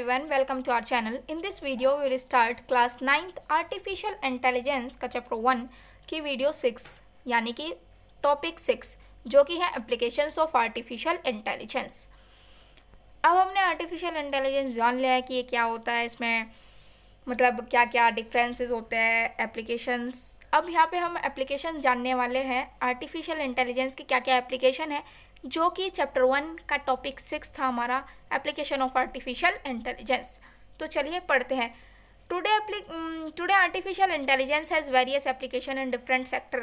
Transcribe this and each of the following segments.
everyone, welcome to our channel. In this video, we will start class 9th Artificial Intelligence का chapter 1 की video 6 यानी कि topic 6 जो कि है एप्लीकेशंस ऑफ आर्टिफिशियल इंटेलिजेंस। अब हमने आर्टिफिशियल इंटेलिजेंस जान लिया है कि ये क्या होता है, इसमें मतलब क्या क्या डिफरेंसेस होते हैं एप्लीकेशंस। अब यहाँ पे हम एप्लीकेशन जानने वाले हैं आर्टिफिशियल इंटेलिजेंस की क्या क्या एप्लीकेशन है, जो कि चैप्टर 1 का टॉपिक 6 था हमारा, एप्लीकेशन ऑफ आर्टिफिशियल इंटेलिजेंस। तो चलिए पढ़ते हैं। Today artificial intelligence has various application in different sector.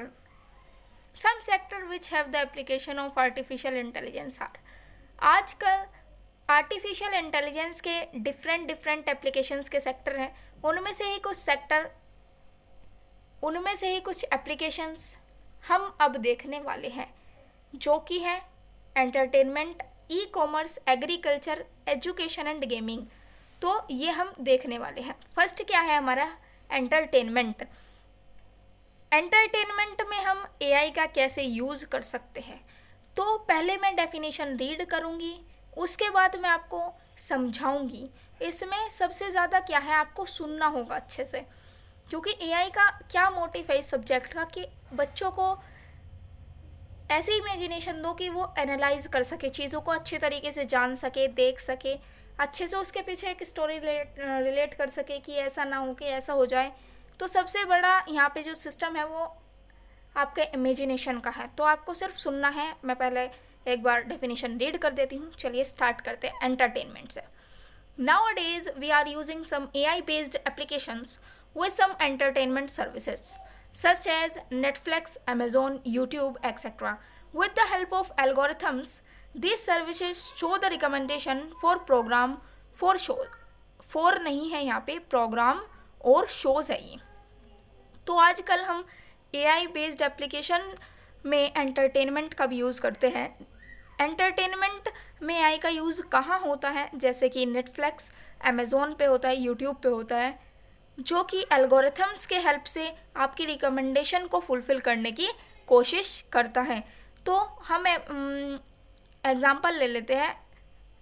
Some sector which have the application of artificial intelligence are. आजकल आर्टिफिशियल इंटेलिजेंस के डिफरेंट एप्लीकेशंस के सेक्टर हैं, उनमें से ही कुछ एप्लीकेशंस हम अब देखने वाले हैं, जो कि है entertainment, e commerce, agriculture, education and gaming. तो ये हम देखने वाले हैं। फर्स्ट क्या है हमारा एंटरटेनमेंट। एंटरटेनमेंट में हम एआई का कैसे यूज़ कर सकते हैं, तो पहले मैं डेफिनेशन रीड करूँगी, उसके बाद मैं आपको समझाऊंगी। इसमें सबसे ज़्यादा क्या है, आपको सुनना होगा अच्छे से, क्योंकि एआई का क्या मोटिव है इस सब्जेक्ट का कि बच्चों को ऐसी इमेजिनेशन दो कि वो एनालाइज कर सके, चीज़ों को अच्छे तरीके से जान सके, देख सके, अच्छे से उसके पीछे एक स्टोरी रिलेट कर सके कि ऐसा ना हो कि ऐसा हो जाए। तो सबसे बड़ा यहाँ पे जो सिस्टम है वो आपके इमेजिनेशन का है। तो आपको सिर्फ सुनना है। मैं पहले एक बार डेफिनेशन रीड कर देती हूँ। चलिए स्टार्ट करते हैं एंटरटेनमेंट से। Nowadays we are using some AI based applications with some entertainment services such as Netflix, Amazon, YouTube, etc. With the help of algorithms, these services show the recommendation for program for show। for नहीं है यहाँ पे, programme और shows है ये। तो आजकल हम AI बेस्ड एप्लीकेशन में एंटरटेनमेंट का भी यूज़ करते हैं। एंटरटेनमेंट में AI का यूज़ कहाँ होता है, जैसे कि नेटफ्लिक्स, अमेज़ोन पे होता है, यूट्यूब पे होता है, जो कि एल्गोरिथम्स के हेल्प से आपकी रिकमेंडेशन को फुलफ़िल करने की कोशिश करता है। तो हम एग्ज़ाम्पल ले लेते हैं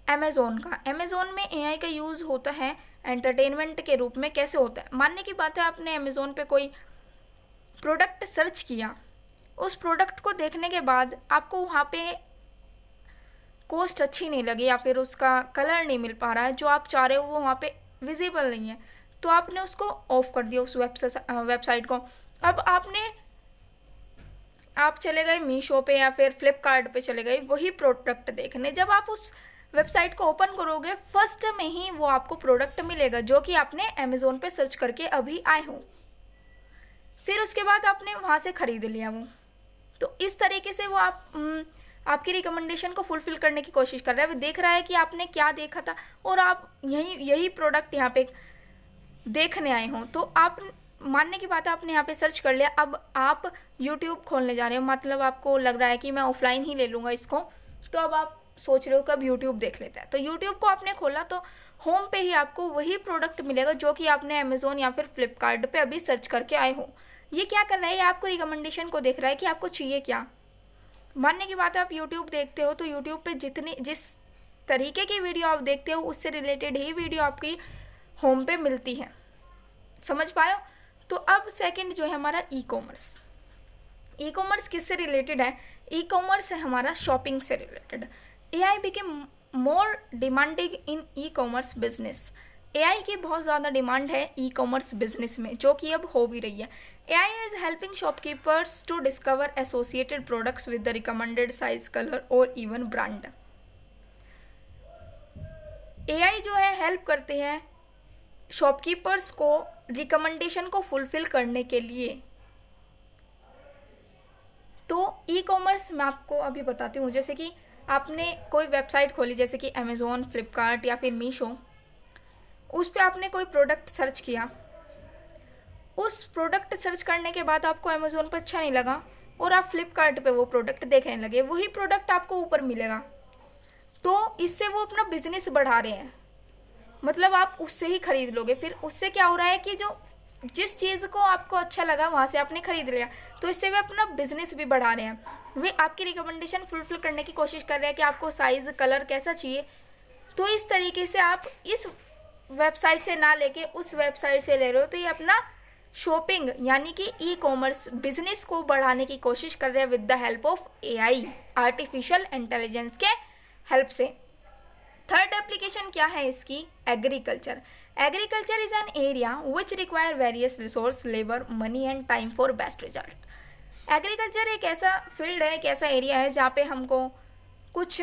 अमेज़ोन का। अमेज़ोन में AI का यूज़ होता है एंटरटेनमेंट के रूप में। कैसे होता है, मानने की बात है आपने अमेज़ोन पे कोई प्रोडक्ट सर्च किया, उस प्रोडक्ट को देखने के बाद आपको वहाँ पे कॉस्ट अच्छी नहीं लगी या फिर उसका कलर नहीं मिल पा रहा है, जो आप चाह रहे हो वो वहाँ पे विजिबल नहीं है, तो आपने उसको ऑफ कर दिया उस वेबसाइट को। अब आप चले गए मीशो पे या फिर फ्लिपकार्ट पे चले गए वही प्रोडक्ट देखने। जब आप उस वेबसाइट को ओपन करोगे, फर्स्ट में ही वो आपको प्रोडक्ट मिलेगा जो कि आपने अमेज़ोन पे सर्च करके अभी आए हो, फिर उसके बाद आपने वहाँ से ख़रीद लिया वो। तो इस तरीके से वो आपकी रिकमेंडेशन को फुलफ़िल करने की कोशिश कर रहा है। वो देख रहा है कि आपने क्या देखा था और आप यही प्रोडक्ट यहाँ पे देखने आए हों। तो आप मानने की बात है आपने यहाँ पे सर्च कर लिया। अब आप YouTube खोलने जा रहे हो, मतलब आपको लग रहा है कि मैं ऑफलाइन ही ले लूँगा इसको, तो अब आप सोच रहे हो कि अब YouTube देख लेते हैं। तो YouTube को आपने खोला तो होम पे ही आपको वही प्रोडक्ट मिलेगा जो कि आपने अमेज़ोन या फिर फ्लिपकार्ट पे अभी सर्च करके आए हो। ये क्या कर रहा है, आपको रिकमेंडेशन को देख रहा है कि आपको चाहिए क्या। मानने की बात है आप YouTube देखते हो, तो YouTube पे जिस तरीके की वीडियो आप देखते हो उससे रिलेटेड ही वीडियो आपकी होम पे मिलती है। समझ पा रहे हो। तो अब सेकंड जो है हमारा ई कॉमर्स। ई कॉमर्स किससे रिलेटेड है, ई कॉमर्स है हमारा शॉपिंग से related. AI became more demanding in e commerce business. AI की बहुत ज़्यादा डिमांड है ई कॉमर्स बिजनेस में, जो कि अब हो भी रही है। AI is helping shopkeepers to discover associated products with the recommended size, color और even brand। AI जो है हेल्प करते हैं शॉपकीपर्स को रिकमेंडेशन को फुलफ़िल करने के लिए। तो ई कॉमर्स मैं आपको अभी बताती हूँ, जैसे कि आपने कोई वेबसाइट खोली जैसे कि अमेज़ोन, फ्लिपकार्ट या फिर मीशो, उस पर आपने कोई प्रोडक्ट सर्च किया, उस प्रोडक्ट सर्च करने के बाद आपको अमेज़ोन पर अच्छा नहीं लगा और आप फ्लिपकार्ट पे वो प्रोडक्ट देखने लगे, वही प्रोडक्ट आपको ऊपर मिलेगा। तो इससे वो अपना बिजनेस बढ़ा रहे हैं, मतलब आप उससे ही खरीद लोगे। फिर उससे क्या हो रहा है कि जो जिस चीज़ को आपको अच्छा लगा वहाँ से आपने खरीद लिया, तो इससे वे अपना बिजनेस भी बढ़ा रहे हैं। वे आपकी रिकमेंडेशन फुलफिल करने की कोशिश कर रहे हैं कि आपको साइज़, कलर कैसा चाहिए। तो इस तरीके से आप इस वेबसाइट से ना लेके उस वेबसाइट से ले रहे हो, तो ये अपना शॉपिंग यानी कि ई कॉमर्स बिजनेस को बढ़ाने की कोशिश कर रहे हैं with the help of AI, artificial intelligence के हेल्प से। थर्ड एप्लीकेशन क्या है इसकी? Agriculture. Agriculture is an area which require various resource, labour, money and time for best result. Agriculture एक ऐसा फील्ड है, एक ऐसा एरिया है जहाँ पे हमको कुछ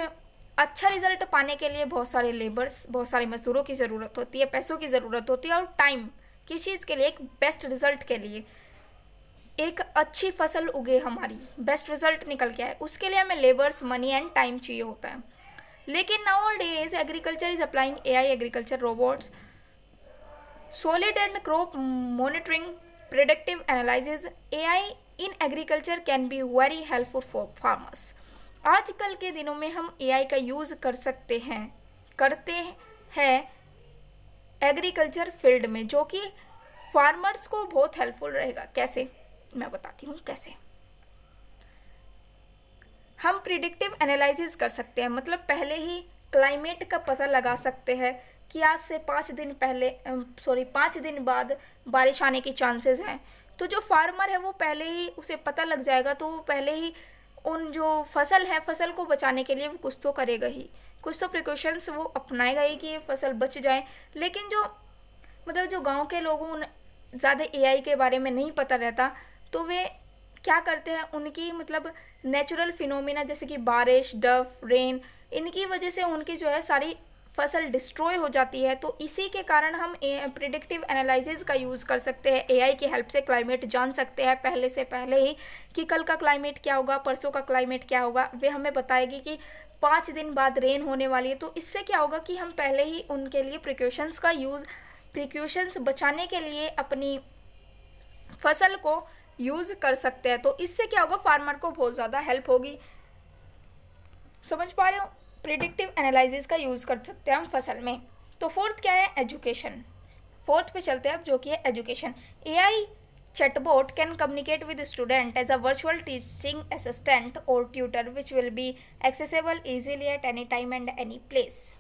अच्छा रिजल्ट पाने के लिए बहुत सारे लेबर्स, बहुत सारे मजदूरों की ज़रूरत होती है, पैसों की ज़रूरत होती है और टाइम, किस चीज़ के लिए? एक बेस्ट रिजल्ट के लिए, एक अच्छी फसल उगे, हमारी बेस्ट रिजल्ट निकल के आए, उसके लिए हमें लेबर्स, मनी एंड टाइम चाहिए होता है। लेकिन now days agriculture is applying AI, agriculture robots, solid and crop monitoring, predictive analysis. AI in agriculture can be very helpful for farmers. आजकल के दिनों में हम एआई का यूज़ कर सकते हैं, करते हैं एग्रीकल्चर फील्ड में, जो कि फार्मर्स को बहुत हेल्पफुल रहेगा। कैसे? मैं बताती हूँ कैसे। हम प्रिडिक्टिव एनालिसिस कर सकते हैं, मतलब पहले ही क्लाइमेट का पता लगा सकते हैं कि आज से 5 दिन बाद बारिश आने की चांसेस हैं। तो जो फार्मर है वो पहले ही उसे पता लग जाएगा, तो वो पहले ही उन जो फसल है, फसल को बचाने के लिए वो कुछ तो करेगा ही, कुछ तो प्रिकॉशंस वो अपनाएगा ही कि ये फसल बच जाए। लेकिन जो गांव के लोगों ज़्यादा एआई के बारे में नहीं पता रहता, तो वे क्या करते हैं, उनकी नेचुरल फिनोमिना जैसे कि बारिश, डफ, रेन, इनकी वजह से उनकी जो है सारी फसल डिस्ट्रॉय हो जाती है। तो इसी के कारण हम प्रिडिक्टिव एनालिसिस का यूज़ कर सकते हैं, एआई की हेल्प से क्लाइमेट जान सकते हैं पहले से पहले ही कि कल का क्लाइमेट क्या होगा, परसों का क्लाइमेट क्या होगा। वे हमें बताएगी कि 5 दिन बाद रेन होने वाली है। तो इससे क्या होगा कि हम पहले ही उनके लिए प्रिकॉशंस बचाने के लिए अपनी फसल को यूज़ कर सकते हैं। तो इससे क्या होगा, फार्मर को बहुत ज़्यादा हेल्प होगी। समझ पा रहे हो? प्रिडिक्टिव एनालिसिस का यूज़ कर सकते हैं हम फसल में। तो फोर्थ क्या है? एजुकेशन। फोर्थ पे चलते हैं अब, जो कि है education. AI chatbot can communicate with the student as a virtual teaching assistant or tutor which will be accessible easily at any time and any place।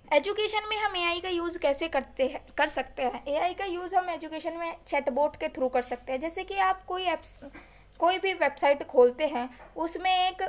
Education में हम एआई का यूज़ कैसे कर सकते हैं? एआई का यूज़ हम education में चैटबॉट के थ्रू कर सकते हैं। जैसे कि आप कोई भी वेबसाइट खोलते हैं, उसमें एक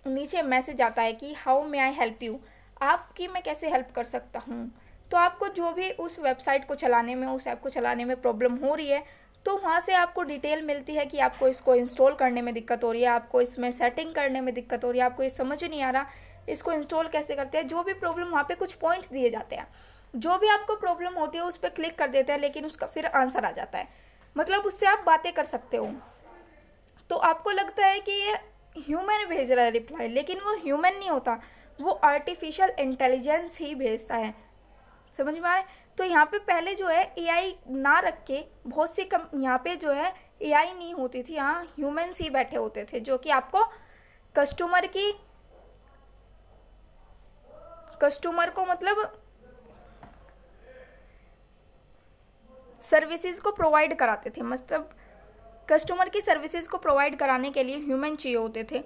नीचे मैसेज आता है कि how may I help you, आपकी मैं कैसे हेल्प कर सकता हूँ। तो आपको जो भी उस वेबसाइट को चलाने में, उस ऐप को चलाने में प्रॉब्लम हो रही है, तो वहाँ से आपको डिटेल मिलती है कि आपको इसको इंस्टॉल करने में दिक्कत हो रही है, आपको इसमें सेटिंग करने में दिक्कत हो रही है, आपको ये समझ नहीं आ रहा इसको इंस्टॉल कैसे करते हैं। जो भी प्रॉब्लम, वहाँ पे कुछ पॉइंट्स दिए जाते हैं, जो भी आपको प्रॉब्लम होती है उस पर क्लिक कर देते हैं, लेकिन उसका फिर आंसर आ जाता है, मतलब उससे आप बातें कर सकते हो। तो आपको लगता है कि ये ह्यूमन भेज रहा है रिप्लाई, लेकिन वो ह्यूमन नहीं होता, वो आर्टिफिशियल इंटेलिजेंस ही भेजता है। समझ में आ रहा है? तो यहाँ पे पहले जो है एआई ना रख के बहुत सी यहाँ पे जो है एआई नहीं होती थी, यहाँ ह्यूमंस ही बैठे होते थे, जो कि आपको कस्टमर को सर्विसेज को प्रोवाइड कराते थे। मतलब कस्टमर की सर्विसेज को प्रोवाइड कराने के लिए ह्यूमन चाहिए होते थे,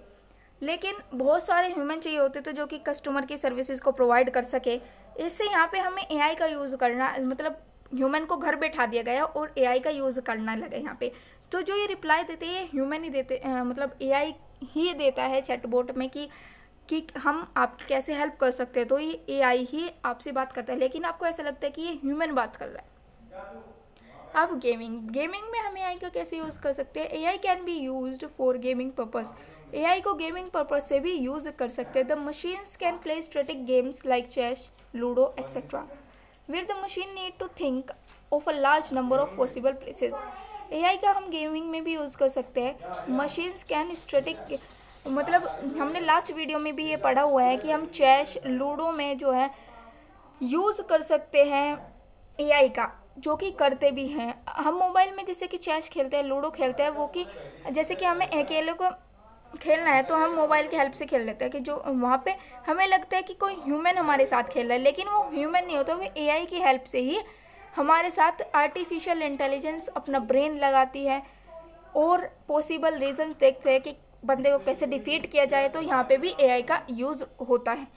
लेकिन बहुत सारे ह्यूमन चाहिए होते थे जो कि कस्टमर की सर्विसेज को प्रोवाइड कर सके। इससे यहाँ पे हमें एआई का यूज़ करना, मतलब ह्यूमन को घर बैठा दिया गया और एआई का यूज़ करना लगा यहाँ पे। तो जो ये रिप्लाई देते हैं ह्यूमन ही देते, मतलब एआई ही देता है चैटबॉट में कि हम आपकी कैसे हेल्प कर सकते हैं। तो ये एआई ही आपसे बात करता है, लेकिन आपको ऐसा लगता है कि ये ह्यूमन बात कर रहा है। अब गेमिंग में हम एआई का कैसे यूज़ कर सकते हैं? AI can be used for gaming purpose. AI को गेमिंग पर्पस से भी यूज़ कर सकते हैं। The machines can play strategic games like chess, ludo etcetera where the machine need to think of a large number of possible places. AI का हम gaming में भी यूज़ कर सकते हैं। मशीन्स कैन स्ट्रेटेजिक, मतलब हमने लास्ट वीडियो में भी ये पढ़ा हुआ है कि हम चेस, लूडो में जो है यूज़ कर सकते हैं एआई का, जो कि करते भी हैं। हम मोबाइल में जैसे कि चेस खेलते हैं, लूडो खेलते हैं, वो कि जैसे कि हमें अकेले को खेलना है तो हम मोबाइल की हेल्प से खेल लेते हैं, कि जो वहाँ पे हमें लगता है कि कोई ह्यूमन हमारे साथ खेल रहा है, लेकिन वो ह्यूमन नहीं होता, वो एआई की हेल्प से ही हमारे साथ आर्टिफिशियल इंटेलिजेंस अपना ब्रेन लगाती है और पॉसिबल रीजंस देखते हैं कि बंदे को कैसे डिफीट किया जाए। तो यहाँ पे भी एआई का यूज़ होता है।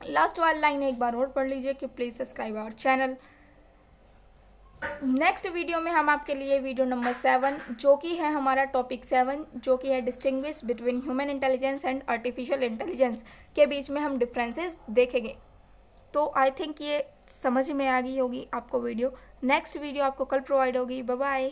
लास्ट वाली लाइन एक बार और पढ़ लीजिए कि please subscribe our channel. Next video में हम आपके लिए वीडियो नंबर 7 जो कि है हमारा टॉपिक 7 जो कि है distinguish between human intelligence and artificial intelligence के बीच में हम डिफरेंसेस देखेंगे। तो आई थिंक ये समझ में आ गई होगी आपको वीडियो। नेक्स्ट वीडियो आपको कल प्रोवाइड होगी। Bye bye.